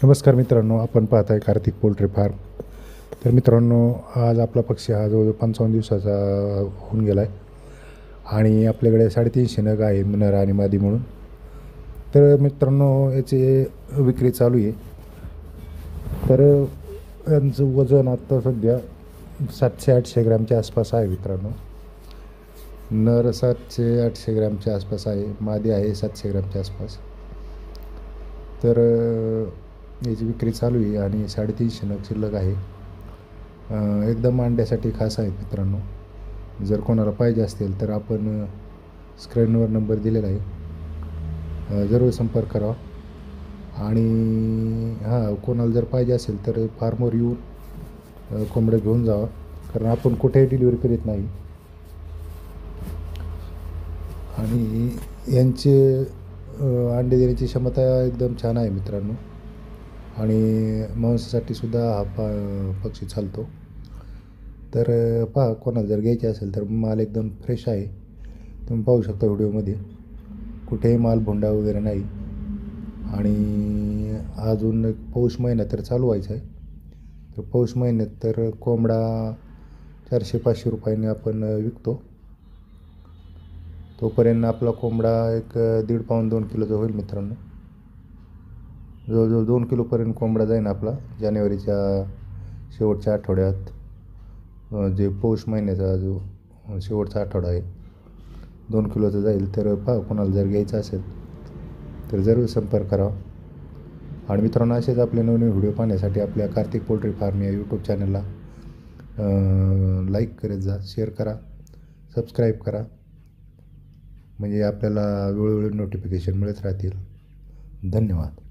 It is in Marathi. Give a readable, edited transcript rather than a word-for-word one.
नमस्कार मित्रांनो, आपण पाहत आहे कार्तिक पोल्ट्री फार्म. तर मित्रांनो, आज आपला पक्षी हा जवळजवळ 55 दिवसाचा होऊन गेला आहे आणि आपल्याकडे 350 नग आहे नर आणि मादी म्हणून. तर मित्रांनो, याची विक्री चालू आहे. तर यांचं वजन आत्ता सध्या 700-800 ग्रॅमच्या आसपास आहे मित्रांनो. नर 700-800 ग्रॅमच्या आसपास आहे, मादी आहे 700 ग्रॅमच्या आसपास. तर याची विक्री चालू आहे आणि 350 नग शिल्लक आहे. एकदम अंड्यासाठी खास आहेत मित्रांनो. जर कोणाला पाहिजे असतील तर आपण स्क्रीनवर नंबर दिलेला आहे, जरूर संपर्क करावा. आणि कोणाला जर पाहिजे असेल तर फार्मवर येऊन कोंबडं घेऊन जावा, कारण आपण कुठेही डिलिव्हरी करीत नाही. आणि यांचे अंडे देण्याची क्षमता एकदम छान आहे मित्रांनो. आणि मांसासाठी सुद्धा हा पक्षी चालतो. तर पहा, कोणाला जर घ्यायचे असेल तर माल एकदम फ्रेश आहे. तुम्ही पाहू शकता व्हिडिओमध्ये, कुठेही माल भोंडा वगैरे नाही. आणि अजून पौष महिना तर चालू व्हायचा आहे. तर पौष महिन्यात तर कोंबडा 400-500 रुपयाने आपण विकतो. तोपर्यंत आपला कोंबडा एक 1.5 पाऊण 2 किलोचा होईल मित्रांनो. जवळजवळ 2 किलोपर्यंत कोंबडा जाईल आपला जानेवारीच्या शेवटच्या आठवड्यात. जे पौष महिन्याचा जो शेवटचा आठवडा आहे, 2 किलोचा जाईल. तर पहा, कोणाला जर घ्यायचं असेल तर जरूर संपर्क करावा. आणि मित्रांनो, असेच आपले नवीन व्हिडिओ पाहण्यासाठी आपल्या कार्तिक पोल्ट्री फार्म या यूट्यूब चॅनलला लाईक करत जा, शेअर करा, सबस्क्राईब करा, म्हणजे आपल्याला वेळोवेळी नोटिफिकेशन मिळत राहतील. धन्यवाद.